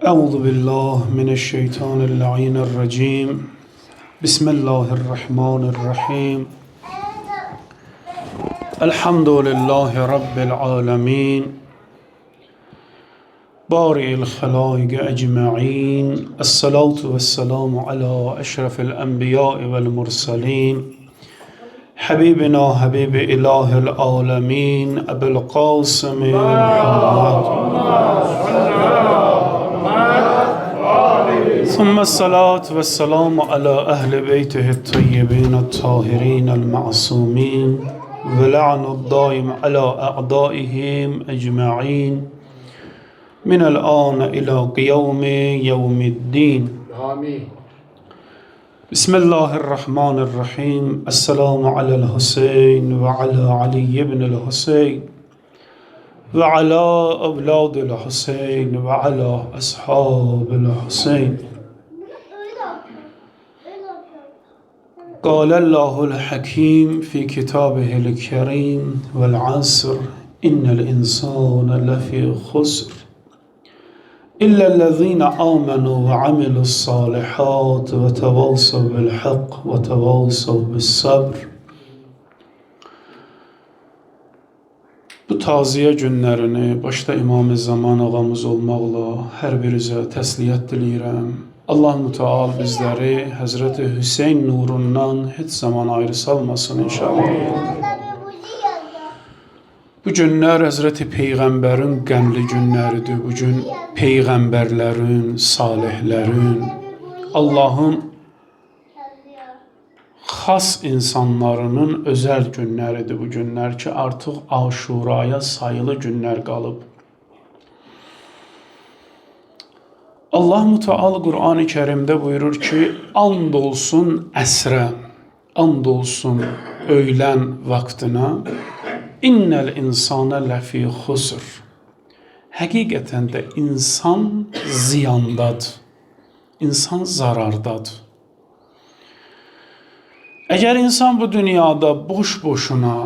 أعوذ بالله من الشيطان اللعين الرجيم. بسم الله الرحمن الرحيم. الحمد لله رب العالمين بارئ الخلائق أجمعين. الصلاة والسلام على أشرف الأنبياء والمرسلين حبيبنا حبيب إله العالمين أبي القاسم محمد ثم الصلاة والسلام على أهل بيته الطيبين الطاهرين المعصومين ولعن الدائم على أعدائهم أجمعين من الآن إلى قيام يوم الدين. آمين. بسم الله الرحمن الرحيم. السلام على الحسين وعلى علي بن الحسين وعلى أولاد الحسين وعلى أصحاب الحسين. قال الله الحكيم في كتابه الكريم والعصر إن الإنسان لفي خسر إلا الذين آمنوا وعملوا الصالحات وتواصوا بالحق وتواصوا بالصبر. Bu taziye günlərini başta İmam-ı Zaman ağamız olmaqla hər birinizə təsliyyət diləyirəm. Allah Müteal bizləri Həzrəti Hüseyn nurundan heç zaman ayrı salmasın inşallah. Bu günlər Həzrəti Peyğəmbərin qəmli günləridir. Bu gün Peyğəmbərlərin, salihlərin, Allahın xas insanlarının özəl günləridir bu günlər ki, artıq Aşuraya sayılı günlər qalıb. Allah Müteal Qur'an-ı Kərimdə buyurur ki, and olsun əsrə, and olsun öğlən vaxtına, İnnəl insana ləfi xusr. Həqiqətən də insan ziyandadır, insan zarardadır. Əgər insan bu dünyada boş-boşuna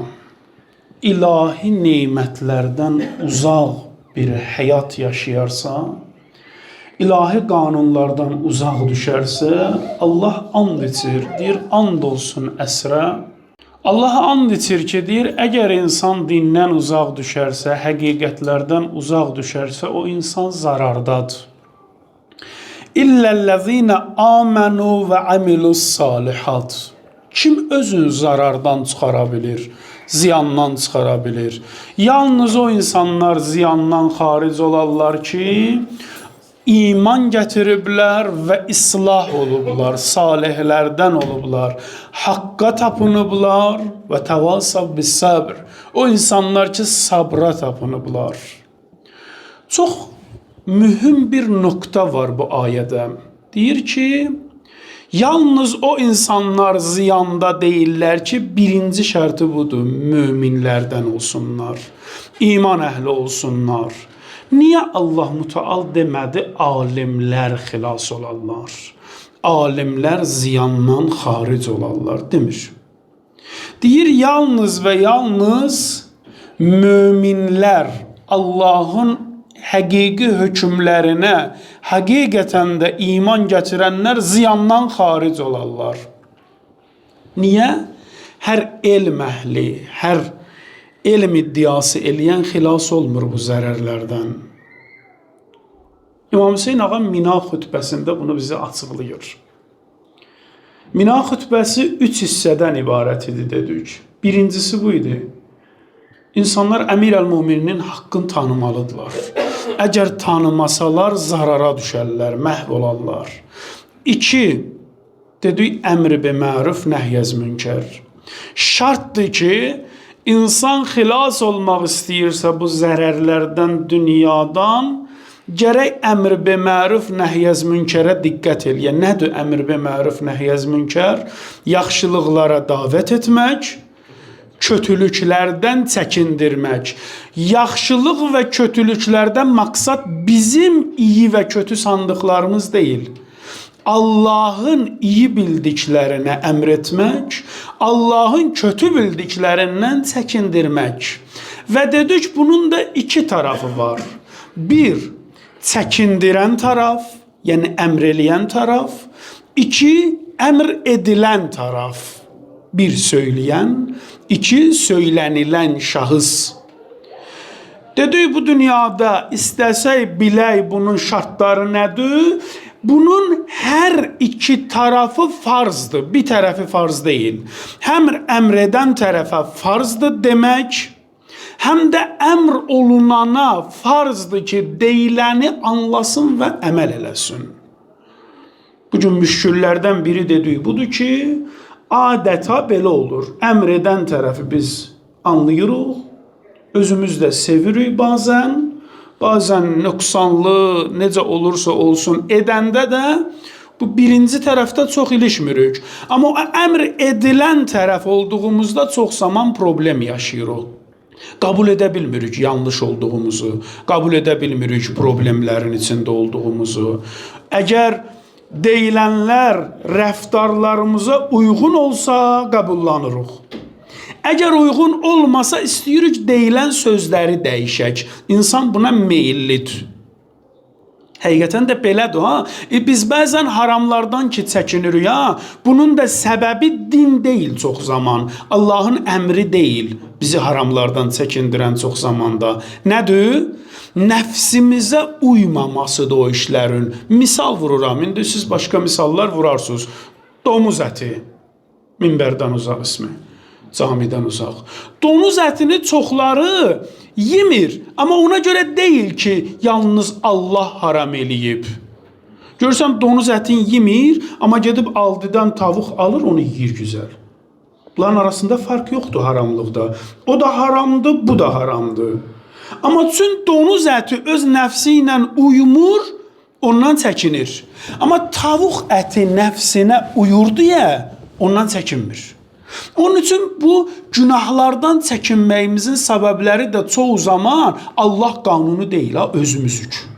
ilahi neymətlərdən uzaq bir həyat yaşayarsa, ilahi qanunlardan uzaq düşərsə, Allah and içir, deyir, and olsun əsrə. Allaha and içir ki, deyir, əgər insan dindən uzaq düşərsə, həqiqətlərdən uzaq düşərsə, o insan zarardadır. İllellezine amenu və amilus salihat. Kim özünü zarardan çıxara bilir, ziyandan çıxara bilir? Yalnız o insanlar ziyandan xaric olarlar ki, iman gətiriblər və islah olublar, salihlərdən olublar, haqqa tapınıblar və təvasav bis sabr. O insanlar ki, sabra tapınıblar. Çox mühüm bir nokta var bu ayədə. Deyir ki, yalnız o insanlar ziyanda deyirlər ki, birinci şərti budur, möminlərdən olsunlar, iman əhli olsunlar. Niyə Allah Müteal demədi, alimlər xilas olarlar, alimlər ziyandan xaric olarlar, demir. Deyir, yalnız və yalnız möminlər Allahın həqiqi hökmlərinə həqiqətən də iman gətirənlər ziyandan xaric olarlar. Niyə? Hər elm əhli, hər elm iddiası eləyən xilas olmur bu zərərlərdən. İmam Hüseyn ağa Mina xütbəsində bunu bizə açıqlayır. Mina xütbəsi 3 hissədən ibarət idi dedik. Birincisi bu idi. İnsanlar Əmir-əl-Müminin haqqını tanımalıdırlar. Əgər tanımasalar zarara düşərlər, məhv olarlar. 2. Dedik, əmr bi məruf, nəhyəz münkər. Şartdır ki, İnsan xilas olmaq istəyirsə bu zərərlərdən, dünyadan, gərək əmr bi məruf, nəhyəz münkərə diqqət eləyə. Nədir əmr bi məruf, nəhyəz münkər? Yaxşılıqlara davət etmək, kötülüklərdən çəkindirmək. Yaxşılıq və kötülüklərdən maksat bizim iyi və kötü sandıqlarımız deyil. Allahın iyi bildiklərinə əmr etmək, Allahın kötü bildiklərindən çəkindirmək. Və dedik, bunun da iki tarafı var. Bir, çəkindirən tərəf, yəni əmr eləyən tərəf. 2, əmr edilən tərəf. 1, söyləyən. 2, söylənilən şahıs. Dedik, bu dünyada istəsək bilək bunun şartları nədir? Bunun hər iki tərəfi farzdır. Bir tərəfi farz deyil. Həm əmr edən tərəfə farzdır demək, həm də əmr olunana farzdır ki, deyiləni anlasın və əməl eləsin. Bugün müşküllərdən biri dedik budur ki, adeta belə olur. Əmr edən tərəfi biz anlayırıq, özümüz də sevirik bazen nöqsanlı, necə olursa olsun edəndə də bu birinci tərəfdə çox ilişmirik. Amma o əmr edilən tərəf olduğumuzda çox zaman problem yaşayırıq. Qəbul edə bilmirik yanlış olduğumuzu, qəbul edə bilmirik problemlərin içində olduğumuzu. Əgər deyilənlər rəftarlarımıza uyğun olsa qəbullanırıq. Əgər uyğun olmasa istəyirik deyilən sözləri dəyişək. İnsan buna meyillidir. Həqiqətən də belədir, ha? Biz bəzən haramlardan ki çəkinirik, ha? Bunun da səbəbi din deyil çox zaman. Allahın əmri deyil bizi haramlardan çəkindirən çox zamanda. Nədir? Nəfsimizə uymamasıdır o işlərin. Misal vururam. İndi siz başqa misallar vurarsınız. Domuz əti. Minbərdən uzaq ismi. Camidən uzaq. Donuz ətini çoxları yemir. Amma ona görə deyil ki, yalnız Allah haram eləyib. Görürsən, donuz ətin yemir, amma gedib aldıdan tavuk alır, onu yiyir güzel. Bunların arasında fark yoxdur haramlıqda. O da haramdır, bu da haramdır. Amma çünki donuz əti öz nəfsi ilə uyumur, ondan çəkinir. Amma tavuk əti nəfsinə uyur deyə ondan çəkinmir. Onun üçün bu günahlardan çəkinməyimizin səbəbləri də çoğu zaman Allah qanunu deyil, özümüz üçün.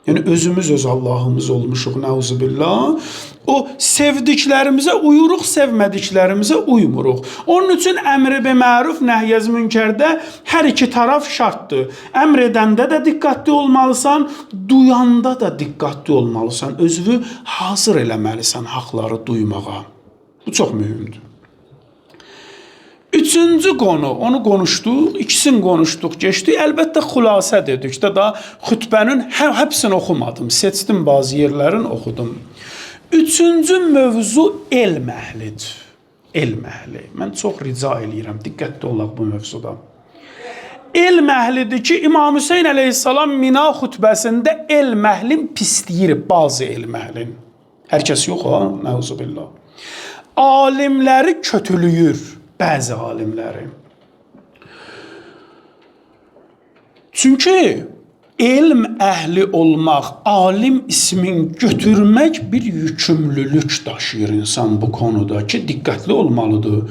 Yəni özümüz öz Allahımız olmuşuq, nəuzubillah. O sevdiklərimizə uyuruq, sevmədiklərimizə uymuruq. Onun üçün əmr bi məruf, nəhyəz münkərdə hər iki tərəf şartdır. Əmr edəndə də diqqətli olmalısan, duyanda da diqqətli olmalısan. Özünü hazır eləməlisən haqları duymağa. Bu çox mühümdür. Üçüncü konu, onu konuştuk, ikisini konuştuk, geçti. Elbette xülasə dedik de daha xütbənin hepsini oxumadım. Seçdim bazı yerlərin oxudum. Üçüncü mövzu elm əhlidir. Elm əhli. Mən çox rica eləyirəm, diqqətli olaq bu mövzuda. Elm əhlidir ki, İmam Hüseyin əleyhissalam Mina xütbəsində elm əhlin pisləyir bazı elm əhlin. Hər kəs yox ha, nəuzubillah. Alimləri kötülüyür. Bəzi alimləri. Çünki elm əhli olmaq, alim ismin götürmək bir yükümlülük daşıyır insan bu konuda ki, diqqətli olmalıdır.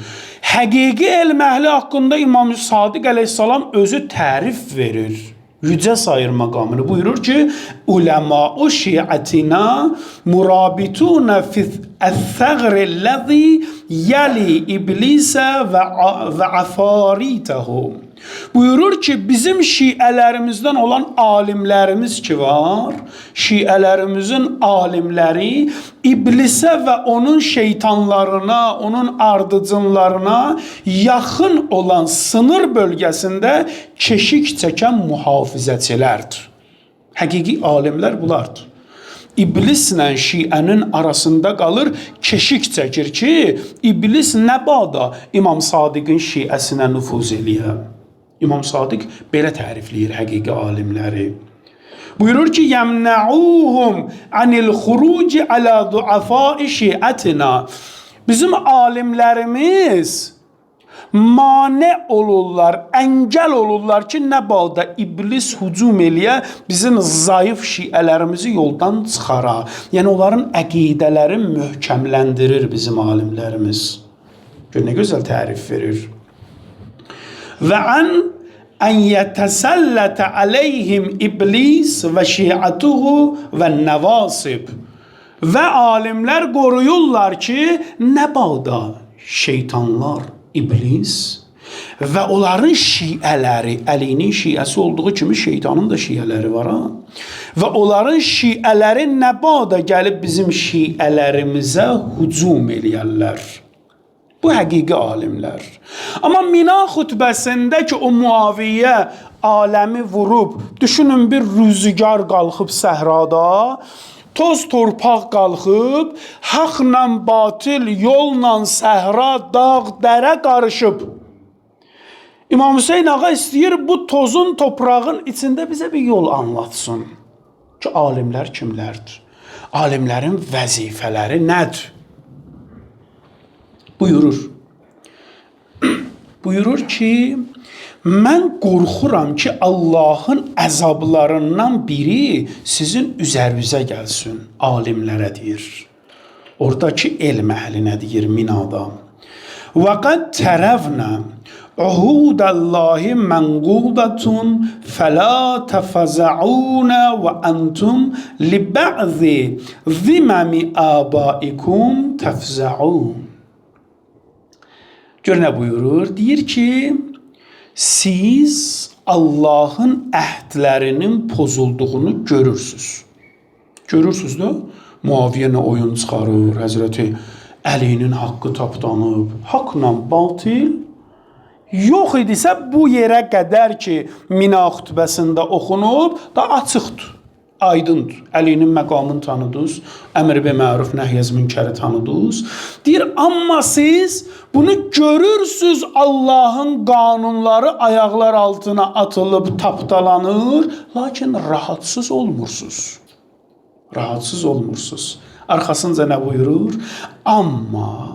Həqiqi elm əhli haqqında İmam Sadiq əleyhissalam özü tərif verir. Yüce sayır makamını. Buyurur ki, ulemâ-u şiatina murabitûne fi'th-thagri-llezî yeli iblisə və afaritehu. Buyurur ki, bizim şiələrimizdən olan alimlərimiz ki var, şiələrimizin alimləri iblisə və onun şeytanlarına, onun ardıcınlarına yaxın olan sınır bölgəsində keşik çəkən mühafizəçilərdir. Həqiqi alimlər bunlardır. İblislə şiənin arasında qalır, keşik çəkir ki, iblis nə bada İmam Sadiqin şiəsinə nüfuz eləyər. İmam Sadiq belə tərifləyir həqiqi alimləri. Buyurur ki, yəmnəuhum anil xuruci alə duafai şiətina. Bizim alimlərimiz mane olurlar, əngəl olurlar ki, nə balda iblis hücum eləyə, bizim zayıf şiələrimizi yoldan çıxara. Yəni, onların əqidələri möhkəmləndirir bizim alimlərimiz. Gör, nə gözəl tərif verir. Və ən yətəsəllətə əleyhim iblis və şiətuhu və nəvasib. Və alimlər qoruyurlar ki, nə balda şeytanlar, iblis və onların şiələri, Əlinin şiəsi olduğu kimi şeytanın da şiələri var ha. Və onların şiələri nəbada gəlib bizim şiələrimizə hücum eləyərlər. Bu həqiqi alimlər. Amma Mina xutbəsində ki o Muaviyyə aləmi vurub, düşünün bir rüzgar qalxıb səhrada, toz torpaq qalxıb, haqla batil, yolla səhra, dağ, dərə qarışıb. İmam Hüseyin ağa istəyir bu tozun, toprağın içində bizə bir yol anlatsın. Ki, alimlər kimlərdir? Alimlərin vəzifələri nədir? Buyurur. Buyurur ki, mən qorxuram ki, Allahın əzablarından biri sizin üzərinizə gəlsin. Alimlərə deyir. Oradakı elm əhlinə deyir Minada. Və qəd tərəvnə Uhudallahi mənqudatun fəla təfəzəunə və əntum li bə'zi ziməmi abaikum təfzəun. Gör nə buyurur? Deyir ki, siz Allahın əhdlərinin pozulduğunu görürsünüz. Görürsünüz də? Muaviyyə nə oyun çıxarır, Həzrəti Əlinin haqqı tapdanıb, haqla batil yox idisə bu yerə qədər ki, Mina xutbəsində oxunub, da açıqdır, aydındır. Əlinin məqamını tanıdınız, əmr bi məruf, nəhy-əz münkəri tanıdınız. Deyir, amma siz bunu görürsünüz, Allahın qanunları ayaqlar altına atılıb tapdalanır, lakin rahatsız olmursunuz. Rahatsız olmursunuz. Arxasınca nə buyurur? Amma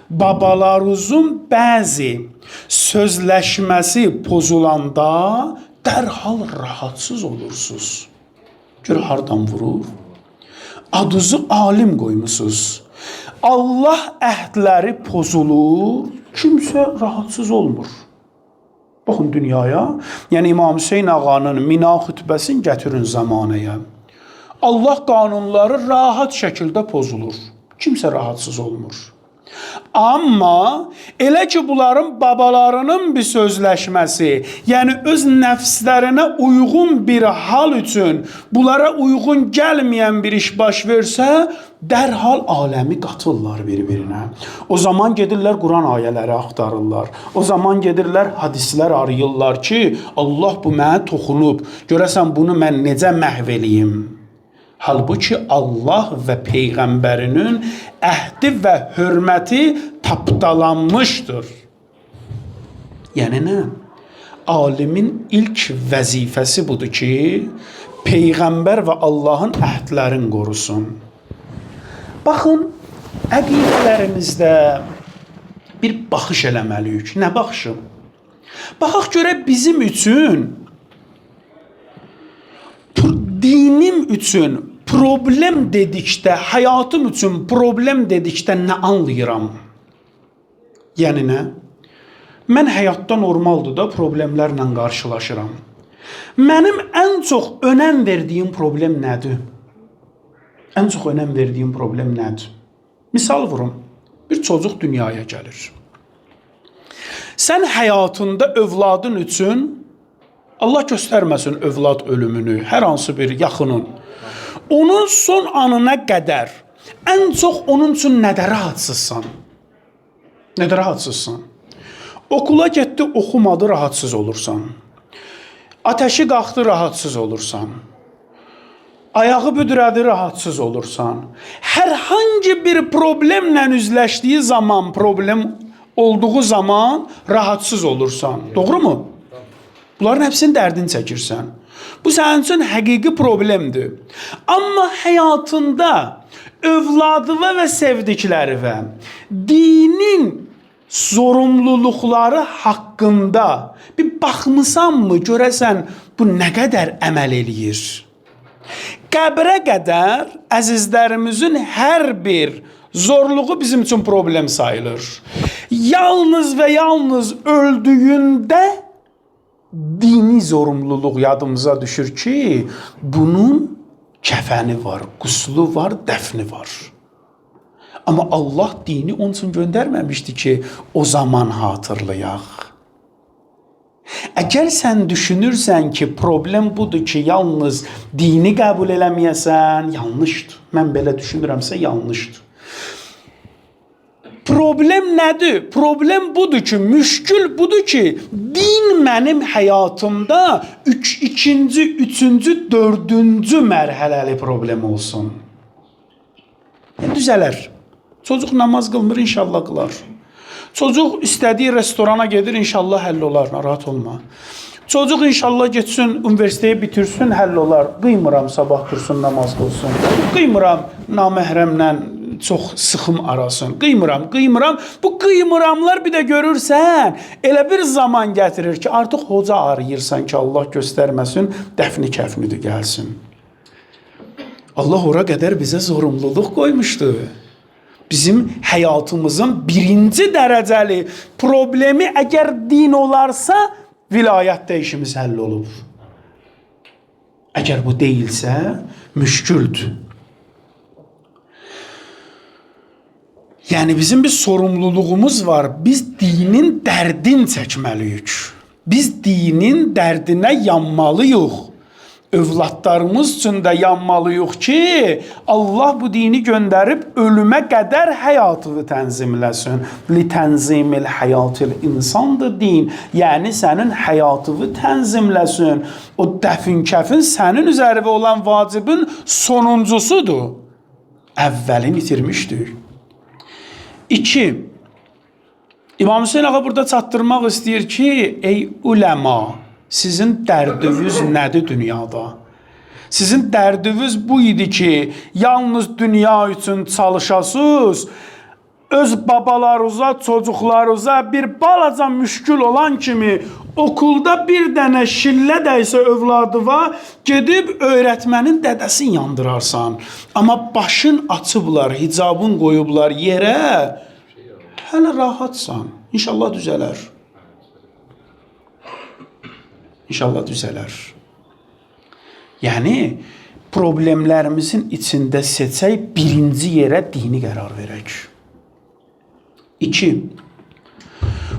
babalarınızın bəzi sözləşməsi pozulanda dərhal rahatsız olursunuz. Gör, hardan vurur? Adınızı alim qoymusunuz. Allah əhdləri pozulur, kimsə rahatsız olmur. Baxın dünyaya, yəni İmam Hüseyin ağanın Mina xütbəsini gətirin zamanəyə. Allah qanunları rahat şəkildə pozulur. Kimsə rahatsız olmur. Amma elə ki bunların babalarının bir sözləşməsi, yəni öz nəfslərinə uyğun bir hal üçün bunlara uyğun gəlməyən bir iş baş versə, dərhal aləmi qatırlar bir-birinə. O zaman gedirlər Quran ayələri axtarırlar. O zaman gedirlər hadislər arayırlar ki, Allah bu mənə toxunub, görəsən bunu mən necə məhv eləyim? Halbuki Allah və Peyğəmbərinin əhdi və hörməti tapdalanmışdır. Yəni nə? Alimin ilk vəzifəsi budur ki, Peyğəmbər və Allahın əhdlərini qorusun. Baxın, əqidələrimizdə bir baxış eləməliyik. Nə baxışı? Baxaq görə bizim üçün, dinim üçün problem dedikdə, həyatım üçün problem dedikdə nə anlayıram? Yəni nə? Mən həyatda normaldır da problemlərlə qarşılaşıram. Mənim ən çox önəm verdiyim problem nədir? Ən çox önəm verdiyim problem nədir? Misal vurum, bir çocuq dünyaya gəlir. Sən həyatında övladın üçün, Allah göstərməsin övlad ölümünü, hər hansı bir yaxının, onun son anına qədər ən çox onun üçün nədə rahatsızsan? Nədə rahatsızsan? Okula getdi, oxumadı, rahatsız olursan. Ateşi qalxdı, rahatsız olursan. Ayağı büdrədi, rahatsız olursan. Hər hangi bir problemlə üzləşdiyi zaman, problem olduğu zaman rahatsız olursan. Doğru mu? Bunların hepsinin dərdini çəkirsən. Bu sənin üçün həqiqi problemdir. Amma həyatında övladına və sevdiklərinə dinin zorunluluqları haqqında bir baxmısanmı, görəsən bu nə qədər əməl eləyir? Qəbrə qədər əzizlərimizin hər bir zorluğu bizim üçün problem sayılır. Yalnız və yalnız öldüyündə dini zorunluluq yadımıza düşür ki, bunun kəfəni var, quslu var, dəfni var. Amma Allah dini onun üçün göndərməmişdi ki, o zaman hatırlayaq. Əgər sən düşünürsən ki, problem budur ki, yalnız dini qəbul eləməyəsən, yanlışdır. Mən belə düşünürəmsə, yanlışdır. Problem nədir? Problem budur ki, müşkül budur ki, din mənim həyatımda ikinci, üçüncü, dördüncü mərhələli problem olsun. Düzələr. Çocuk namaz qılmır, inşallah qılar. Çocuk istədiyi restorana gedir, inşallah həll olar, narahat olma. Çocuk inşallah getsin, üniversiteyi bitirsin, həll olar. Qıymıram sabah dursun, namaz qılsın. Qıymıram naməhrəmlə çox sıxım arasın. Qıymıram. Bu qıymıramlar bir də görürsən, elə bir zaman gətirir ki, artıq hoca arayırsan ki, Allah göstərməsin, dəfni kəfnidir gəlsin. Allah ora qədər bizə zorunluluq qoymuşdu. Bizim həyatımızın birinci dərəcəli problemi əgər din olarsa, vilayətdə işimiz həll olub. Əgər bu deyilsə, müşküldür. Yəni bizim bir sorumluluğumuz var. Biz dinin dərdin çəkməliyik. Biz dinin dərdinə yanmalıyıq. Övladlarımız üçün də yanmalıyıq ki, Allah bu dini göndərib ölümə qədər həyatını tənzimləsin. Litənzimil həyatil insandır din. Yəni sənin həyatını tənzimləsin. O dəfin kəfin sənin üzərində olan vacibin sonuncusudur. Əvvəlini itirmişdik. 2. İmam Hüseyin ağa burada çatdırmaq istəyir ki, ey uləma, sizin dərdiniz nədir dünyada? Sizin dərdiniz bu idi ki, yalnız dünya üçün çalışasınız, öz babalarınıza, çocuklarınıza bir balaca müşkül olan kimi okulda bir dənə şillə dəysə övladıva gedib öyrətmənin dədəsini yandırarsan. Amma başın açıblar, hicabın qoyublar yerə, hələ rahatsan. İnşallah düzələr. İnşallah düzələr. Yəni, problemlərimizin içində seçək, birinci yerə dini qərar verək. 2.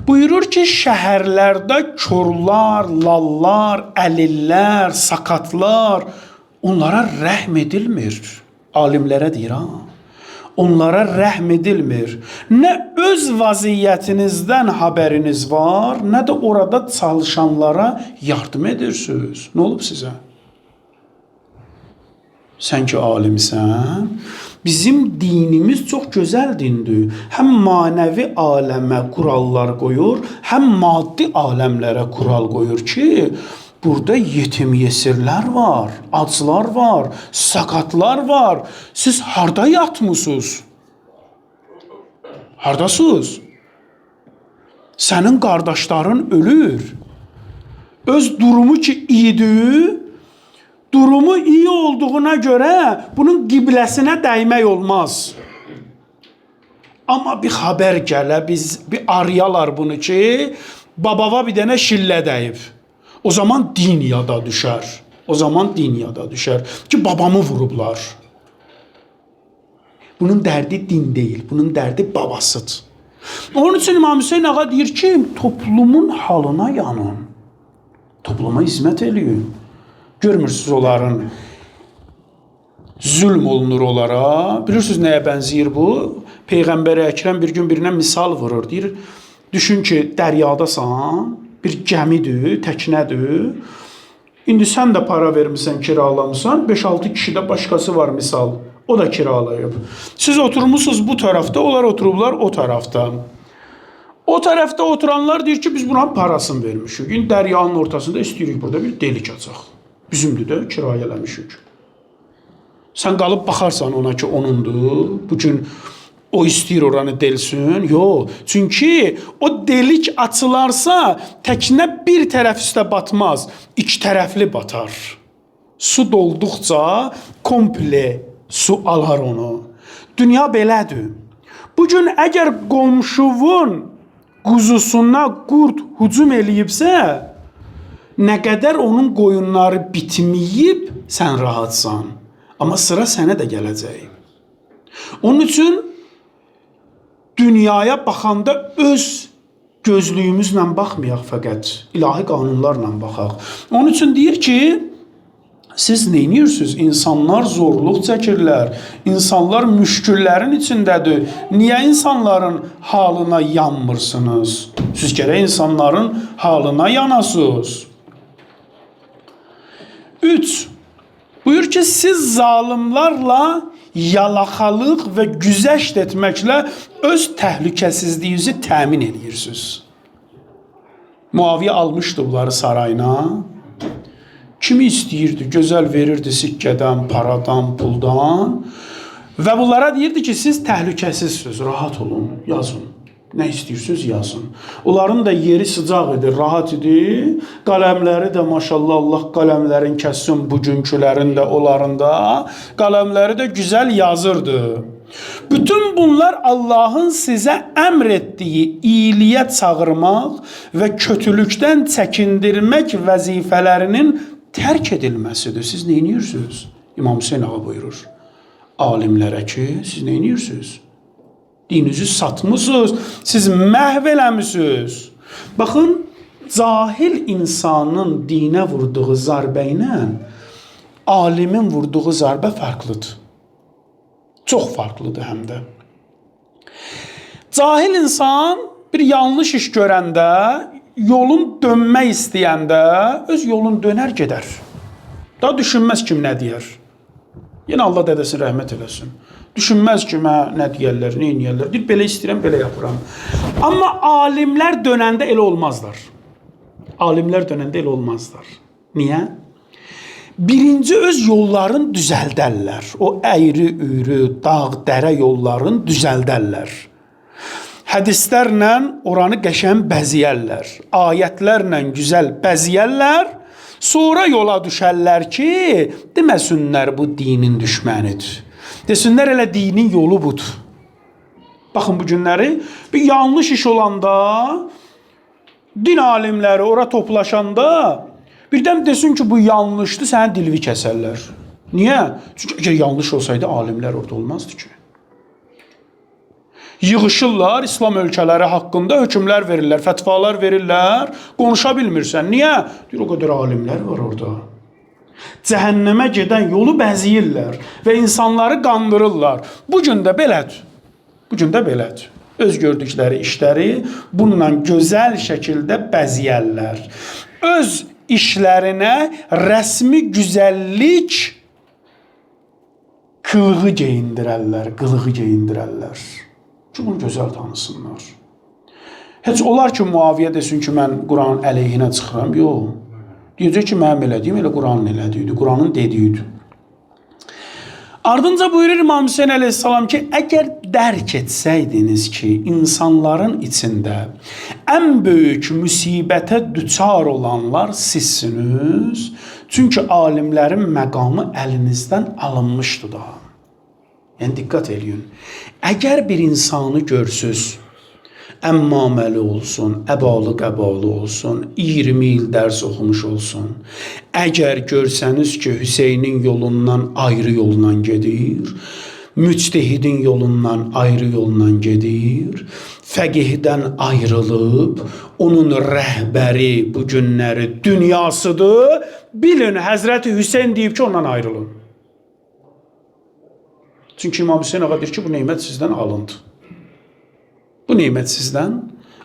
Buyurur ki, şəhərlərdə körlər, lallar, əlillər, sakatlar, onlara rəhm edilmir. Alimlərə deyir, onlara rəhm edilmir. Nə öz vaziyyətinizdən xəbəriniz var, nə də orada çalışanlara yardım edirsiniz. Nə olub sizə? Sən ki alimsən, bizim dinimiz çox gözəl dindir. Həm manəvi aləmə kurallar qoyur, həm maddi aləmlərə kural qoyur ki, burada yetim yesirlər var, aclar var, sakatlar var. Siz harda yatmısınız? Hardasınız? Sənin qardaşların ölür. Öz durumu ki iyidir, durumu iyi olduğuna görə bunun qibləsinə dəymək olmaz. Amma bir xəbər gələ, bir arayalar bunu ki, babava bir dənə şillə dəyib. O zaman din yada düşər. O zaman din yada düşər ki, babamı vurublar. Bunun dərdi din deyil, bunun dərdi babasıdır. Onun üçün İmam Hüseyin ağa deyir ki, toplumun halına yanın. Topluma hizmət eləyin. Görmürsünüz onların zülm olunur onlara. Bilirsiniz nəyə bənzəyir bu? Peyğəmbər Əkrəm bir gün birinə misal vurur. Deyir, düşün ki, dəryadasan, bir gəmidir, təknədir. İndi sən də para vermirsən, kiralamısan, 5-6 kişidə başqası var misal. O da kiralayıb. Siz oturmuşsunuz bu tərəfdə, onlar oturublar o tərəfdə. O tərəfdə oturanlar deyir ki, biz buna parasını vermişik. İndi dəryanın ortasında istəyirik burada bir delik açaq. Bizimdir də, kirayə eləmişik. Sən qalıb baxarsan ona ki, onundur. Bugün o istəyir oranı delsin. Yox. Çünki o delik açılarsa, təknə bir tərəf üstə batmaz. İki tərəfli batar. Su dolduqca komple su alar onu. Dünya belədir. Bugün əgər qonşuvun quzusuna qurd hücum eləyibsə, nə qədər onun qoyunları bitməyib, sən rahatsan. Amma sıra sənə də gələcək. Onun üçün dünyaya baxanda öz gözlüyümüzlə baxmayaq fəqət, ilahi qanunlarla baxaq. Onun üçün deyir ki, siz neynirsiniz? İnsanlar zorluq çəkirlər. İnsanlar müşküllərin içindədir. Niyə insanların halına yanmırsınız? Siz gərək insanların halına yanasınız. 3. Buyur ki, siz zalimlarla yalaqalıq və güzəşt etməklə öz təhlükəsizliyinizi təmin edirsiniz. Muaviyə almışdı bunları sarayına. Kimi istəyirdi? Gözəl verirdi sikkədən, paradan, puldan. Və bunlara deyirdi ki, siz təhlükəsizsiniz, rahat olun, yazın. Nə istəyirsiniz, yazın. Onların da yeri sıcaq idi, rahat idi. Qələmləri də maşallah Allah qələmlərin kəssin bugünkülərin də onların da. Qələmləri də gözəl yazırdı. Bütün bunlar Allahın sizə əmr etdiyi iyiliyə çağırmaq və kötülükdən çəkindirmək vəzifələrinin tərk edilməsidir. Siz neyinirsiniz? İmam Hüseyin ağa buyurur. Alimlərə ki, siz neyinirsiniz? Dininizi satmışsınız, siz məhv eləmişsiniz. Baxın, cahil insanın dinə vurduğu zərbə ilə alimin vurduğu zərbə farklıdır. Çox farklıdır həm də. Cahil insan bir yanlış iş görəndə, yolun dönmək istəyəndə öz yolun dönər gedər. Daha düşünməz kim nə deyər. Yenə Allah dədəsin rəhmət eləsin. Düşünməz ki, nə deyərlər, nə inəyərlər. Deyir, belə istəyirəm, belə yapıram. Amma alimlər dönəndə elə olmazlar. Alimlər dönəndə elə olmazlar. Niyə? Birinci öz yollarını düzəldərlər. O əyri-üyrü, dağ, dərə yollarını düzəldərlər. Hədislərlə oranı qəşəng bəziyərlər. Ayətlərlə gözəl bəziyərlər. Sonra yola düşərlər ki, deməsinlər bu dinin düşmənidir. Desinlər elə dinin yolu budur. Baxın bu günləri bir yanlış iş olanda, din alimləri ora toplaşanda birdən desin ki, bu yanlışdır, sənin dilini kəsərlər. Niyə? Çünki əgər yanlış olsaydı alimlər orada olmazdı ki. Yığışırlar, İslam ölkələri haqqında hökmlər verirlər, fətvalar verirlər, konuşa bilmirsən. Niyə? Deyir, o qədər alimlər var orada. Cəhənnəmə gedən yolu bəziyirlər və insanları qandırırlar. Bugün də belədir. Bugün də belədir. Öz gördükləri işləri bununla gözəl şəkildə bəziyərlər. Öz işlərinə rəsmi güzəllik qılığı geyindirərlər, qılığı geyindirərlər. Ki, bunu gözəl tanısınlar. Heç olar ki, Muaviyə desin ki, mən Quranın əleyhinə çıxıram. Yox. Deyəcək ki, mənim elədiyim elə Quranın elədiydi, Quranın dediydi. Ardınca buyurur İmam Hüseyin əleyhissalam ki, əgər dərk etsəydiniz ki, insanların içində ən böyük müsibətə düçar olanlar sizsiniz, çünki alimlərin məqamı əlinizdən alınmışdı da. Yəni, diqqət eləyin. Əgər bir insanı görsünüz, əmmaməli olsun, əbalı qəbalı olsun, 20 il dərs oxumuş olsun. Əgər görsəniz ki, Hüseynin yolundan ayrı yolla gedir, müctehidin yolundan ayrı yolla gedir, fəqihdən ayrılıb, onun rəhbəri bu günləri dünyasıdır, bilin, Həzrəti Hüseyin deyib ki, ondan ayrılın. Çünki İmam Hüseyin ağa deyir ki, bu neymət sizdən alındı. Bu neymət sizdən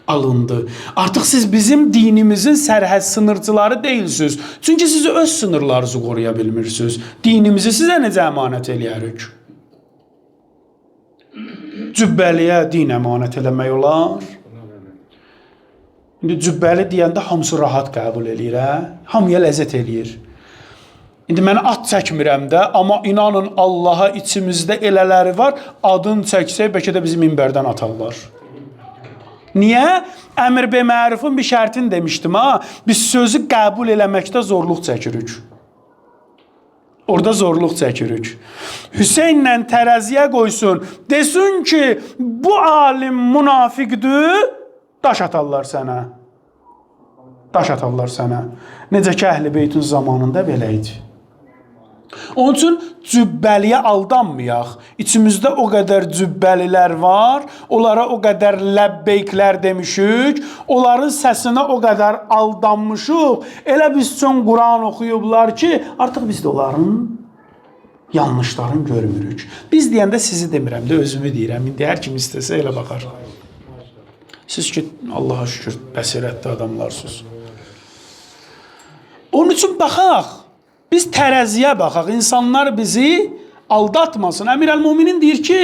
alındı. Artıq siz bizim dinimizin sərhəd sınırcıları deyilsiniz. Çünki siz öz sınırlarınızı qoruya bilmirsiniz. Dinimizi sizə necə əmanət eləyərik? Cübbəliyə din əmanət eləmək olar. İndi cübbəli deyəndə hamısı rahat qəbul eləyir. Hamıya ləzzət eləyir. İndi mən at çəkmirəm də, amma inanın Allaha içimizdə elələri var. Adın çəksək, bəlkə də bizi minbərdən atarlar. Niyə? Əmr be mərufun bir şərtini demişdim ha. Biz sözü qəbul eləməkdə zorluq çəkirik. Orada zorluq çəkirik. Hüseynlə tərəziyə qoysun. Desin ki, bu alim münafiqdir, daş atarlar sənə. Daş atarlar sənə. Necə ki, Əhl-i Beytin zamanında belə idi. Onun üçün cübbəliyə aldanmayaq. İçimizdə o qədər cübbəlilər var, onlara o qədər ləbbeyklər demişik, onların səsinə o qədər aldanmışıq. Elə biz üçün Quran oxuyublar ki, artıq biz də onların yanlışlarını görmürük. Biz deyəndə sizi demirəm də, özümü deyirəm. İndi hər kim istəsə elə baxar. Siz ki, Allaha şükür, bəsirətli adamlarsınız. Onun üçün baxaq. Biz tərəziyə baxaq, insanlar bizi aldatmasın. Əmir-əl-Müminin deyir ki,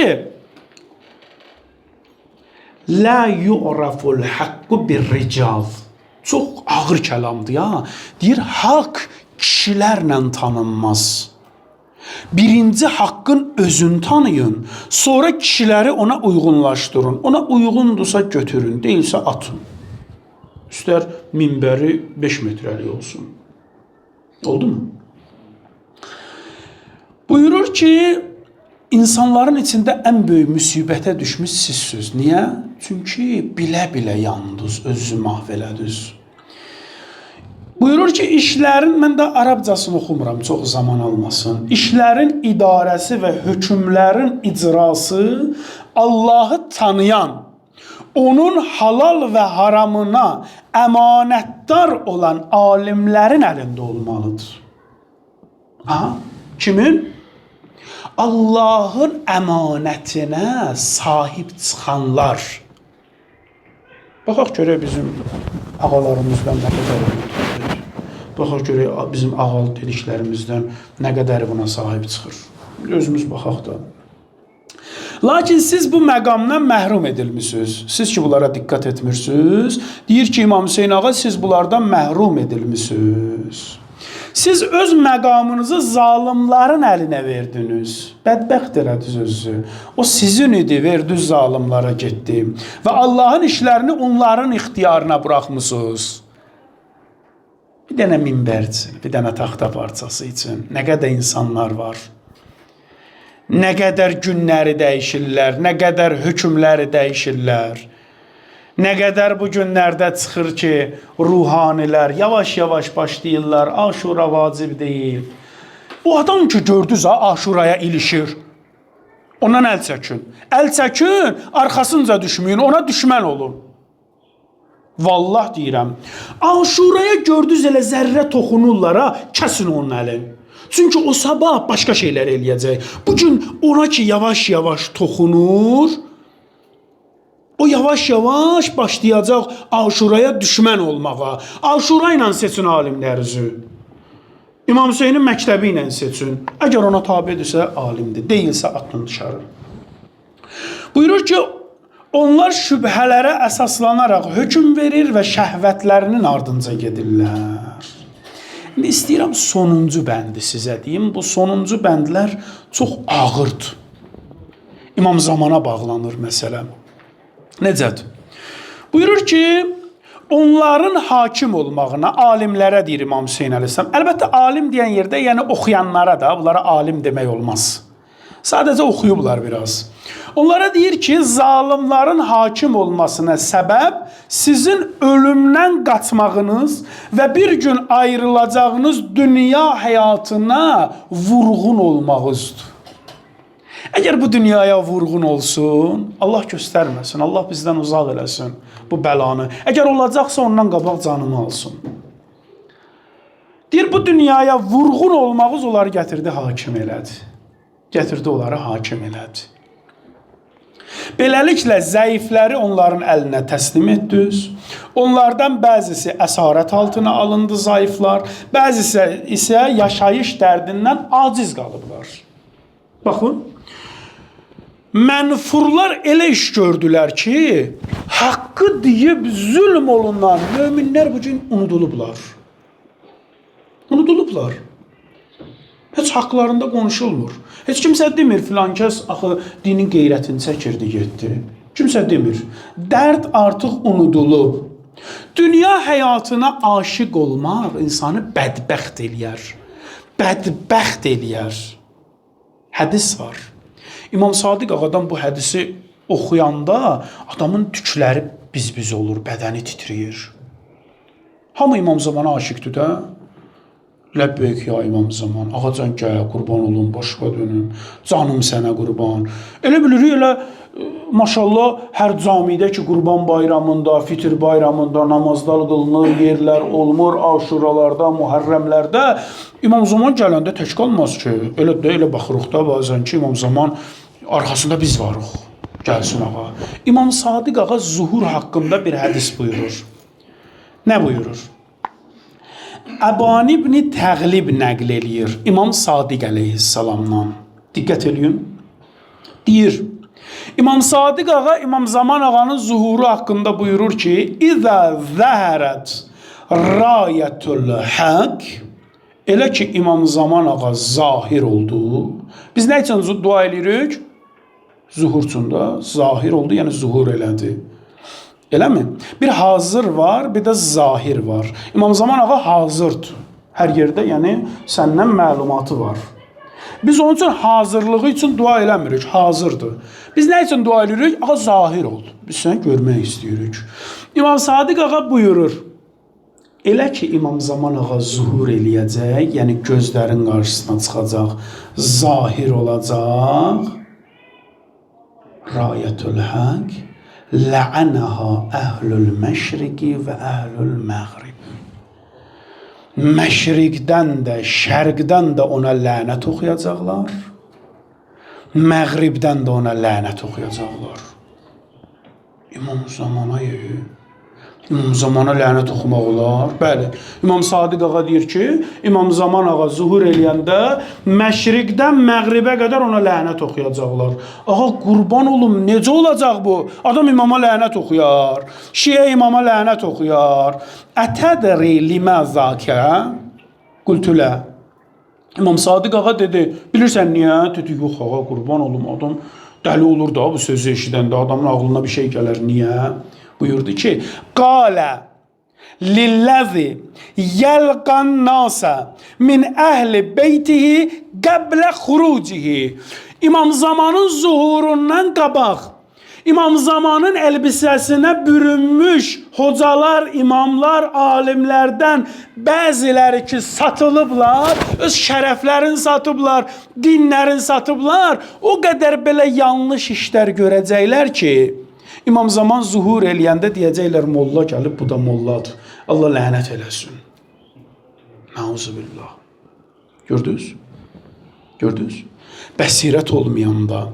La yu'raful haqqu bir-rical. Çox ağır kəlamdır ya. Deyir, haqq kişilərlə tanınmaz. Birinci haqqın özünü tanıyın, sonra kişiləri ona uyğunlaşdırın. Ona uyğundursa götürün, deyilsə atın. İstər minbəri 5 metrəlik olsun. Oldu mu? Buyurur ki, insanların içində ən böyük müsibətə düşmüş sizsiniz. Niyə? Çünki bilə-bilə yandınız, özünüzü məhv elədiniz. Buyurur ki, işlərin, mən də Arabcasını oxumuram, çox zaman almasın. İşlərin idarəsi və hökmlərin icrası Allahı tanıyan, onun halal və haramına əmanətdar olan alimlərin əlində olmalıdır. Aha, kimin? Allahın əmanətinə sahib çıxanlar. Baxaq görək bizim ağalarımızdan nə qədər ödür. Baxaq görək bizim ağal dediklərimizdən nə qədər buna sahib çıxır. Özümüz baxaq da. Lakin siz bu məqamdan məhrum edilmişsiniz. Siz ki, bunlara diqqət etmirsiniz. Deyir ki, İmam Hüseyin ağa, siz bunlardan məhrum edilmişsiniz. Siz öz məqamınızı zalimlərin əlinə verdiniz. Bədbəxt elədiniz özünüzü. O sizin idi, verdiniz zalimlara getdi. Və Allahın işlərini onların ixtiyarına buraxmışsınız. Bir dənə minbər üçün, bir dənə taxta parçası üçün nə qədər insanlar var. Nə qədər günləri dəyişirlər, nə qədər hökmləri dəyişirlər. Nə qədər bu günlərdə çıxır ki, ruhanilər yavaş-yavaş başlayırlar, Aşura vacib deyil. O adam ki, gördünüz ha, Aşuraya ilişir. Ondan əl çəkin. Əl çəkin, arxasınca düşməyin, ona düşmən olun. Vallah deyirəm, Aşuraya gördünüz elə zərrə toxunurlar ha, kəsin onun əlin. Çünki o sabah başqa şeylər eləyəcək. Bugün ona ki, yavaş-yavaş toxunur, o yavaş-yavaş başlayacaq Aşuraya düşmən olmağa. Aşura ilə seçin alimlərinizi. İmam Hüseynin məktəbi ilə seçin. Əgər ona tabidirsə, alimdir. Deyilsə, atın dışarı. Buyurur ki, onlar şübhələrə əsaslanaraq hökm verir və şəhvətlərinin ardınca gedirlər. İndi istəyirəm sonuncu bəndi sizə deyim. Bu sonuncu bəndlər çox ağırdır. İmam Zamana bağlanır məsələn. Necədir? Buyurur ki, onların hakim olmağına alimlərə deyir İmam Hüseyin əleyhissalam. Əlbəttə, alim deyən yerdə, yəni oxuyanlara da, bunlara alim demək olmaz. Sadəcə oxuyublar biraz. Onlara deyir ki, zalimlərin hakim olmasına səbəb sizin ölümdən qaçmağınız və bir gün ayrılacağınız dünya həyatına vurğun olmağınızdır. Əgər bu dünyaya vurğun olsun, Allah göstərməsin, Allah bizdən uzaq eləsin bu bəlanı. Əgər olacaqsa ondan qabaq canımı alsın. Deyir, bu dünyaya vurğun olmağınız onları gətirdi, hakim elədi. Gətirdi, onları hakim elədi. Beləliklə, zəifləri onların əlinə təslim etdiniz. Onlardan bəzisi əsarət altına alındı, zəiflər. Bəzisi isə yaşayış dərdindən aciz qalıblar. Baxın. Mənfurlar elə iş gördülər ki, haqqı deyib zülm olunan möminlər bu gün unudulublar. Unudulublar. Heç haqlarında konuşulmur. Heç kimsə demir, filan kəs axı dinin qeyrətini çəkirdi, getdi. Kimsə demir. Dərd artıq unudulub. Dünya həyatına aşiq olmaq insanı bədbəxt eləyər. Bədbəxt eləyər. Hədis var. İmam Sadiq ağadan bu hədisi oxuyanda adamın tükləri biz-biz olur, bədəni titriyir. Hamı İmam Zamana aşiqdir də. Ləbbeyk ya İmam Zaman, ağacan gələ, qurban olun, başqa dönüm, canım sənə qurban. Elə bilirik, elə maşallah hər camidə ki, qurban bayramında, fitr bayramında namazlar qılınır, yerlər olmur, aşuralarda, muharrəmlərdə. İmam Zaman gələndə tək qalmaz ki, elə də elə baxırıq da bazen ki, İmam Zaman arxasında biz varıq, gəlsin ağa. İmam Sadiq ağa zuhur haqqında bir hədis buyurur. Nə buyurur? Əban ibn Təğlib nəql eləyir İmam Sadiq əleyhissalamdan. Diqqət eləyin. Deyir, İmam Sadiq ağa İmam Zaman ağanın zuhuru haqqında buyurur ki, İzə zəhərət rayətul haqq, elə ki İmam Zaman ağa zahir oldu. Biz nə üçün dua edirik? Zuhur üçün də zahir oldu, yəni zuhur elədi. Elə mi? Bir hazır var, bir də zahir var. İmam Zaman ağa hazırdır. Hər yerdə, yəni səndən məlumatı var. Biz onun üçün hazırlığı üçün dua eləmirik, hazırdır. Biz nə üçün dua edirik? Ağa zahir ol. Biz səni görmək istəyirik. İmam Sadiq ağa buyurur. Elə ki İmam Zaman ağa zuhur eləyəcək, yəni gözlərin qarşısına çıxacaq, zahir olacaq. Rayətul haqq Lə'ənəha əhlül məşriqi və əhlül məğrib. Məşriqdən də, şərqdən də ona lənət oxuyacaqlar. Məğribdən də ona lənət oxuyacaqlar. İmam Zamana İmam Zamana lənət oxumaq olar. Bəli, İmam Sadiq ağa deyir ki, İmam Zaman ağa zuhur eləyəndə məşriqdən məğribə qədər ona lənət oxuyacaqlar. Ağa, qurban olum, necə olacaq bu? Adam imama lənət oxuyar, şiə imama lənət oxuyar. Ətədri limə zakə? Qultülə. İmam Sadiq ağa dedi, bilirsən niyə? Dedi, yox ağa, qurban olum, adam dəli olur da bu sözü eşidəndə, adamın ağlına bir şey gələr, niyə? Buyurdu ki, Qalə lilləzi yəlqan nasa min əhli beytihi qəblə xurucihi. İmam Zamanın zuhurundan qabaq, İmam Zamanın elbisəsinə bürünmüş hocalar, imamlar, alimlərdən bəziləri ki satılıblar, öz şərəflərini satıblar, dinlərini satıblar, o qədər belə yanlış işlər görəcəklər ki, İmam Zaman zuhur eləyəndə deyəcəklər, molla gəlib, bu da molladır. Allah lənət eləsin. Nauzubillah. Gördünüz? Gördünüz? Bəsirət olmayanda,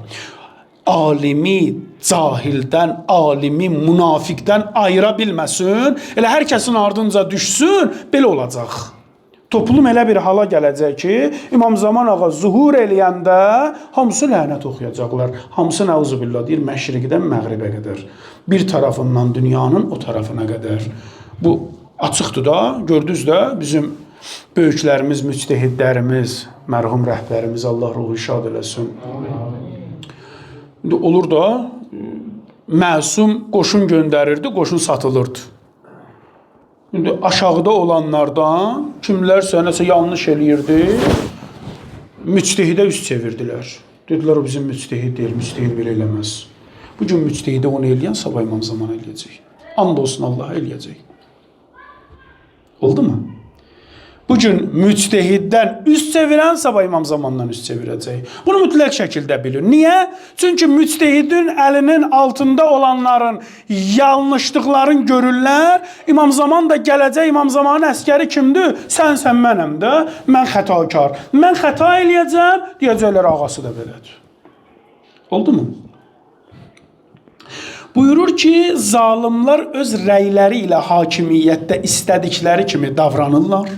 alimi cahildən, alimi münafiqdən ayıra bilməsin, elə hər kəsin ardınca düşsün, belə olacaq. Toplum elə bir hala gələcək ki, İmam Zaman ağa zuhur eləyəndə hamısı lənət oxuyacaqlar. Hamısı nəuzubillah deyir, məşriqdən məğribə qədər. Bir tarafından dünyanın o tarafına qədər. Bu açıqdır da, gördünüz də bizim böyüklərimiz, müctehidlərimiz, mərhum rəhbərimiz Allah ruhu şad eləsin. Olur da, məsum qoşun göndərirdi, qoşun satılırdı. Şimdi aşağıda olanlardan kimlərsə nəsə yanlış eləyirdi, müctehidə üst çevirdilər. Dedilər, o bizim müctehid deyil, müctehid belə eləməz. Bugün müctehidə onu eləyən sabah İmam Zaman eləyəcək. And olsun Allah eləyəcək. Oldu mu? Bugün müctehiddən üst çevirən sabah İmam Zamandan üst çevirəcək. Bunu mütləq şəkildə bilir. Niyə? Çünki müctehidin əlinin altında olanların yanlışlıqlarını görürlər. İmam Zaman da gələcək, İmam Zamanın əskəri kimdir? Sən mənəm də, mən xətakar. Mən xəta eləyəcəm, deyəcəklər ağası da belədir. Oldu mu? Buyurur ki, zalimlər öz rəyləri ilə hakimiyyətdə istədikləri kimi davranırlar,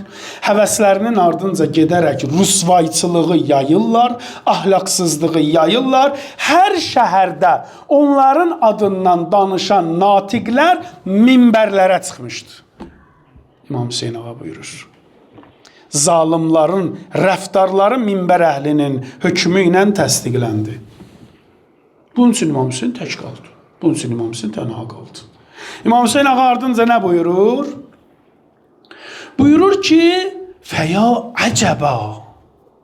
həvəslərinin ardınca gedərək rüsvayçılığı yayırlar, ahlaqsızlığı yayırlar. Hər şəhərdə onların adından danışan natiqlər minbərlərə çıxmışdı. İmam Hüseyin ağa buyurur. Zalimlərin rəftarları minbər əhlinin hökmü ilə təsdiqləndi. Bunun üçün İmam Hüseyin tək qaldı. Bunun üçün İmam Hüseyin tənha qaldı. İmam Hüseyin ağa ardınca nə buyurur? Buyurur ki, fəya əcəbə.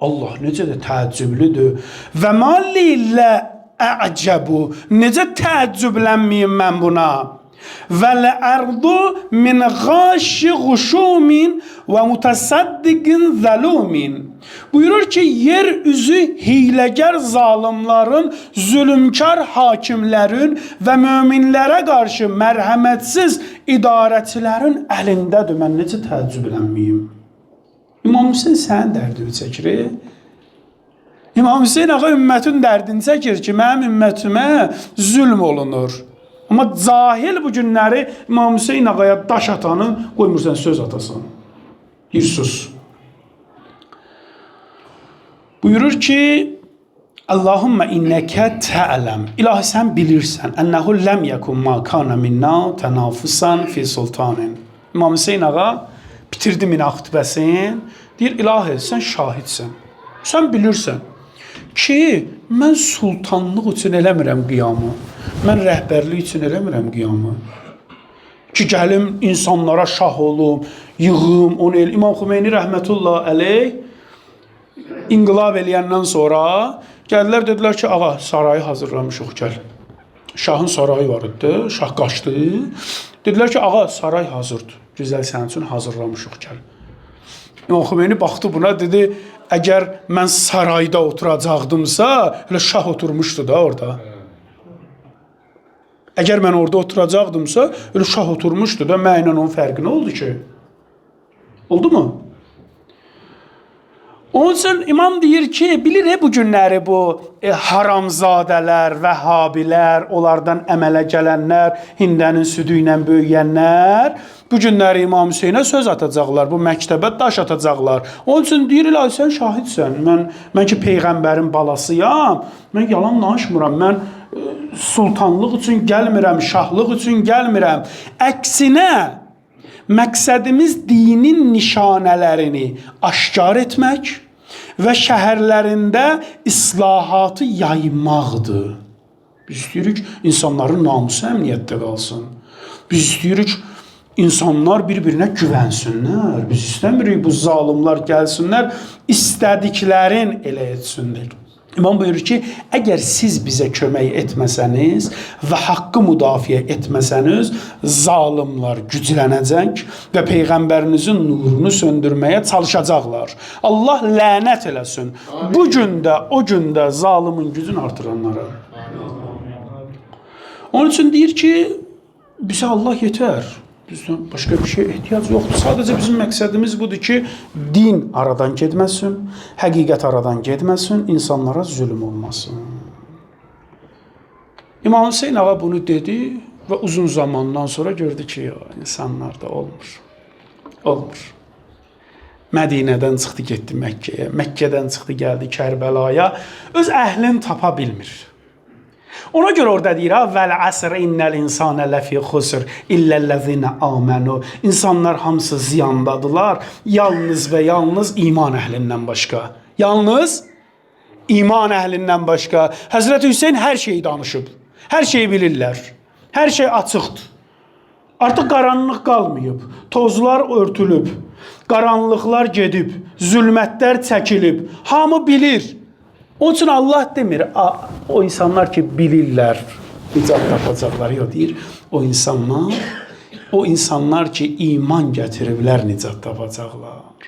Allah necə də təəccüblüdür. Və malli ilə əcəbu. Necə təəccüblənməyim mən buna? وَالْأَرْضُ مِنْ غَاشِ غُشُومٍ وَمُتَصَدِّقٍ ظَلُومٍ. Buyurur ki, yer üzü hiləgər zalimların, zulümkar hakimlərin və möminlərə qarşı mərhəmətsiz idarəçilərin əlindədir. Mən necə təəccüblənməyim? İmam Hüseyin sənin dərdini çəkir. İmam Hüseyin ağa ümmətin dərdini çəkir ki, mənim ümmətimə zülm olunur. Amma cahil bu günləri İmam Hüseyin ağaya daş atanı qoymursan söz atasan. Bir sus. Buyurur ki, Allahümme inneke te'lem. İlahi sən bilirsən. Ənəhu ləm yəkun ma kana minna tənafusan fi sultanin. İmam Hüseyin ağa bitirdi mina xütbəsin. Deyir, ilahi sən şahidsən. Sən bilirsən ki, mən sultanlıq üçün eləmirəm qiyamı. Mən rəhbərlik üçün eləmirəm qiyamı. Ki, gəlim insanlara şah olum, yığım, onu el. İmam Xümeyni rəhmətullah əleyh inqilab eləyəndən sonra gəldilər, dedilər ki, ağa, sarayı hazırlamışıq, gəl. Şahın sarayı var idi, şah qaçdı. Dedilər ki, ağa, saray hazırdır. Güzel sənin üçün hazırlamışıq, gəl. İmam Xümeyni baxdı buna, dedi, əgər mən sarayda oturacaqdımsa, elə şah oturmuşdu da orada. Əgər mən orada oturacaqdımsa, elə şah oturmuşdu da, mənlə onun fərqi nə oldu ki? Oldu mu? Onun üçün imam deyir ki, bilir bu günləri bu haramzadələr, vəhhabilər, onlardan əmələ gələnlər, hindənin südü ilə böyüyənlər, bu günləri İmam Hüseynə söz atacaqlar, bu məktəbə daş atacaqlar. Onun üçün deyir, ilahi sən şahidsən, mən ki Peyğəmbərin balasıyam, mən yalan danışmıram, mən sultanlıq üçün gəlmirəm, şahlıq üçün gəlmirəm. Əksinə, məqsədimiz dinin nişanələrini aşkar etmək və şəhərlərində islahatı yaymaqdır. Biz istəyirik insanların namusu əmniyyətdə qalsın. Biz istəyirik insanlar bir-birinə güvənsinlər. Biz istəmirik bu zalimlar gəlsinlər, istədiklərin elə etsinlər. İmam buyurur ki, əgər siz bizə kömək etməsəniz və haqqı müdafiə etməsəniz, zalimlar güclənəcək və Peyğəmbərinizin nurunu söndürməyə çalışacaqlar. Allah lənət eləsin. Bu gündə, o gündə zalimin gücünü artıranlara. Onun üçün deyir ki, bizə Allah yetər. Bizdən başqa bir şey ehtiyac yoxdur. Sadəcə bizim məqsədimiz budur ki, din aradan getməsin, həqiqət aradan getməsin, insanlara zülm olmasın. İmam Hüseyin ağa bunu dedi və uzun zamandan sonra gördü ki, insanlarda olmur. Olmur. Mədinədən çıxdı, getdi Məkkəyə. Məkkədən çıxdı, gəldi Kərbəlaya. Öz əhlini tapa bilmir. Ona görə orada deyir, vəl əsr innəl insanə ləfi xusr illəl-ləzinə amənu. İnsanlar hamısı ziyandadılar, yalnız və yalnız iman əhlindən başqa. Yalnız iman əhlindən başqa. Həzrəti Hüseyin hər şeyi danışıb, hər şeyi bilirlər, hər şey açıqdır. Artıq qaranlıq qalmayıb, tozlar örtülüb, qaranlıqlar gedib, zülmətlər çəkilib, hamı bilir. Onun üçün Allah demir, o insanlar ki bilirlər, nicat tapacaqlar, yox deyir, o insanlar ki iman gətiriblər, nicat tapacaqlar.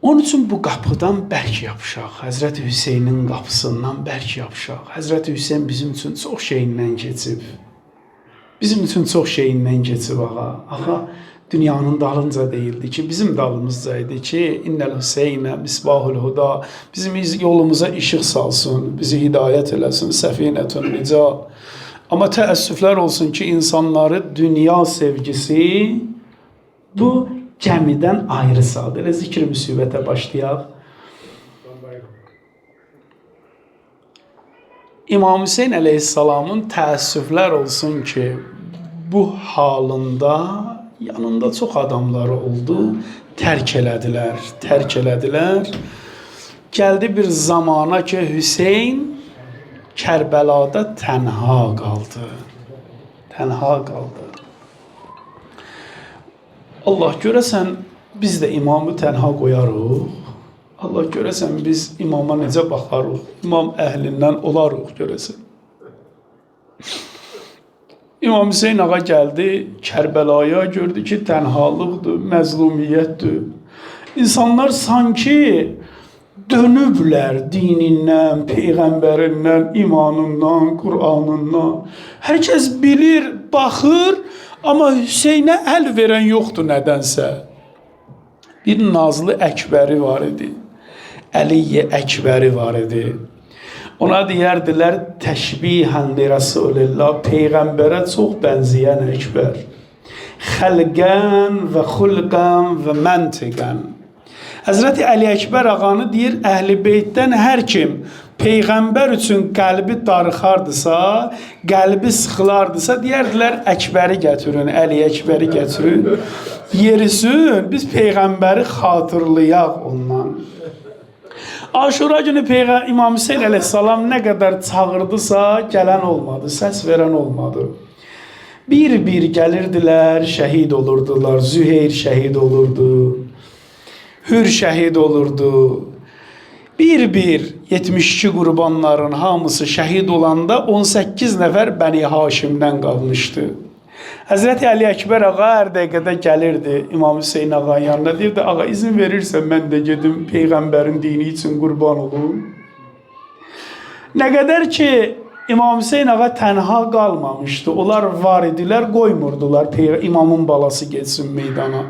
Onun üçün bu qapıdan bərk yapışaq, Həzrəti Hüseynin qapısından bərk yapışaq. Həzrəti Hüseyin bizim üçün çox şeyindən keçib. Bizim üçün çox şeyindən keçib ağa. Ağa, dünyanın dalınca değildi ki, bizim dalımızdaydı ki, innəl Hüseynə misbahul huda, bizim yolumuza işıq salsın, bizi hidayət eləsin, səfinətun nicat. Amma təəssüflər olsun ki, insanları dünya sevgisi bu gəmidən ayrı saldı. Elə zikr müsibətə başlayaq. İmam Hüseyin əleyhissalamın təəssüflər olsun ki, bu halında yanında çox adamları oldu, tərk elədilər. Gəldi bir zamana ki, Hüseyin Kərbəlada tənha qaldı. Allah görəsən, biz də imamı tənha qoyarıq. Allah görəsən, biz imama necə baxarıq, imam əhlindən olarıq görəsən. İmam Hüseyin ağa gəldi Kərbəlaya, gördü ki, tənhalıqdır, məzlumiyyətdir. İnsanlar sanki dönüblər dinindən, peyğəmbərindən, imanından, Qur'anından. Hər kəs bilir, baxır, amma Hüseynə əl verən yoxdur nədənsə. Bir Nazlı Əkbəri var idi. Əliyə Əkbəri var idi. Ona deyərdilər təşbihən li Rasulillah, peyğəmbərə çox bənzəyən Əkbər. Xəlqən və xulqən və məntiqən. Həzrəti Əli Əkbər ağanı deyir, Əhl-i Beytdən hər kim peyğəmbər üçün qəlbi darıxardısa, qəlbi sıxılardısa, deyərdilər Əkbəri gətirin, Əli Əkbəri gətirin. Yerisin, biz peyğəmbəri xatırlayaq ondan. Aşura günü İmam Hüseyin əleyhissalam nə qədər çağırdısa, gələn olmadı, səs verən olmadı. Bir-bir gəlirdilər, şəhid olurdular, Züheyr şəhid olurdu, Hür şəhid olurdu. Bir-bir 72 qurbanların hamısı şəhid olanda 18 nəfər Bəni Haşimdən qalmışdı. Həzrəti Əli Əkbər ağa hər dəqiqədə gəlirdi İmam Hüseyin ağanın yanına, deyirdi, ağa izin verirsən mən də gedim Peyğəmbərin dini üçün qurban olum. Nə qədər ki İmam Hüseyin ağa tənha qalmamışdı, onlar var idilər, qoymurdular imamın balası geçsin meydana.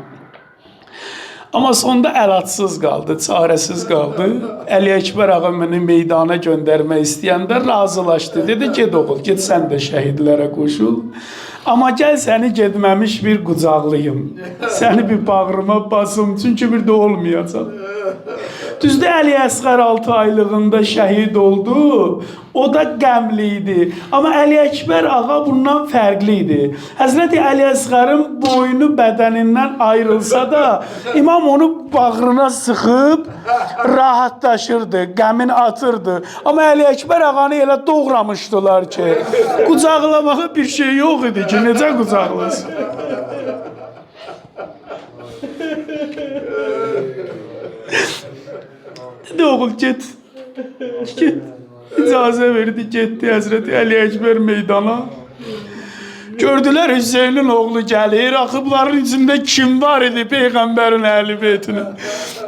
Amma sonda əlacsız qaldı, çarəsiz qaldı. Əli Əkbər ağa məni meydana göndərmək istəyəndə razılaşdı. Dedi, ged oğul, ged sən də şəhidlərə qoşul. Amma gəl səni gedməmiş bir qucaqlayım. Səni bir bağrıma basım, çünki bir də olmayacaq. Düzdür, Əli Əsqər 6 aylığında şəhid oldu. O da qəmli idi. Amma Əli Əkbər ağa bundan fərqli idi. Həzrəti Əli Əsqərin boynu bədənindən ayrılsa da, imam onu bağrına sıxıb rahatlaşırdı, qəmin atırdı. Amma Əli Əkbər ağanı elə doğramışdılar ki, qucaqlamağa bir şey yox idi ki, necə qucaqlasın? Dedi, oğul get. Get. İcazə verdi, getdi Həzrəti Əli Əkbər meydana. Gördülər Hüseynin oğlu gəlir, axıbların içində kim var idi Peyğəmbərin Əhl-i Beytinə?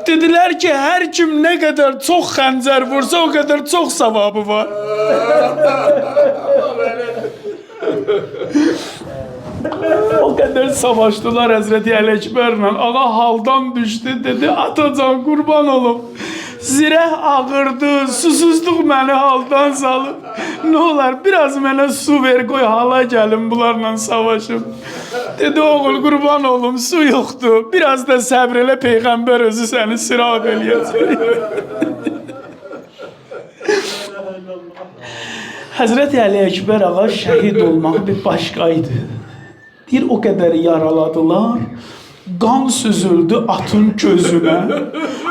Dedilər ki, hər kim nə qədər çox xəncər vursa, o qədər çox savabı var. O qədər savaşdılar Həzrəti Əli Əkbərlə. Ağa haldan düşdü, dedi, atacan qurban olum. Zirəh ağırdı, susuzluq məni haldan salıb. Nə olar, biraz mənə su ver, qoy hala gəlim bunlarla savaşım. Dedi, oğul qurban olum, su yoxdur. Biraz da səbr elə, Peyğəmbər özü səni sirab eləyəcək. Həzrəti Əli Əkbər ağa şəhid olmağı bir başqaydı. Deyir, o qədər yaraladılar, qan süzüldü atın gözünə.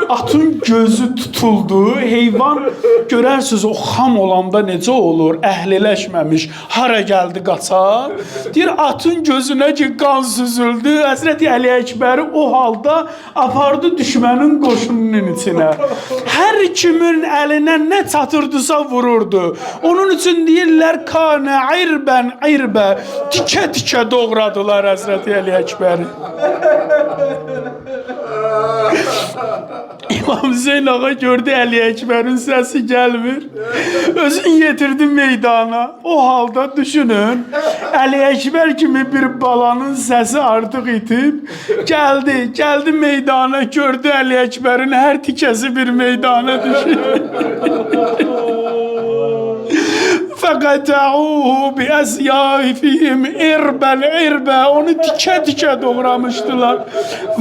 Atın gözü tutuldu, heyvan görərsiniz o xam olanda necə olur, əhliləşməmiş, hara gəldi qaçar. Deyir, atın gözünə ki, qan süzüldü, Həzrəti Əli Əkbəri o halda apardı düşmənin qoşununun içinə. Hər kimin əlinə nə çatırdısa vururdu. Onun üçün deyirlər, kanə irbən irbə, tikə-tikə doğradılar Həzrəti Əli Əkbəri. İmam Hüseyin ağa gördü Əli Əkbərin səsi gəlmir. Özün yetirdi meydana. O halda düşünün, Əli Əkbər kimi bir balanın səsi artıq itib. Gəldi meydana, gördü Əli Əkbərin hər tikəsi bir meydana düşür. فَقَتَعُوهُ بِأَسْيَافِهِمْ اِرْبًا اِرْبًا. Onu tikə-tikə doğramışdılar.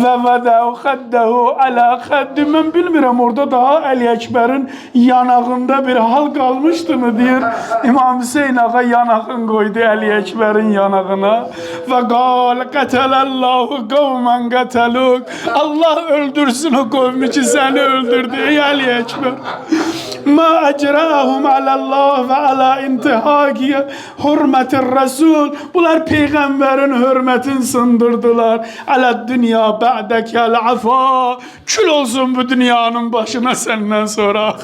وَوَدَعُ خَدَّهُ عَلَى خَدِّ. Mən bilmirəm, orada daha Əli Əkbərin yanağında bir hal qalmışdı mı deyir. İmam Hüseyin ağa yanağını qoydu Əli Əkbərin yanağına. وَقَالَ قَتَلَ اللّٰهُ قَوْمًا قَتَلُوكَ. Allah öldürsün o qovmi ki səni öldürdü ey Əli Əkbər. مَا أَجْرَاهُمْ عَلَى اللّٰهِ وَعَلَى intihaki hürmetir Resul. Bunlar peygamberin hürmetini sındırdılar. Ala dünya ba'dekel afa. Kül olsun bu dünyanın başına senden sonra.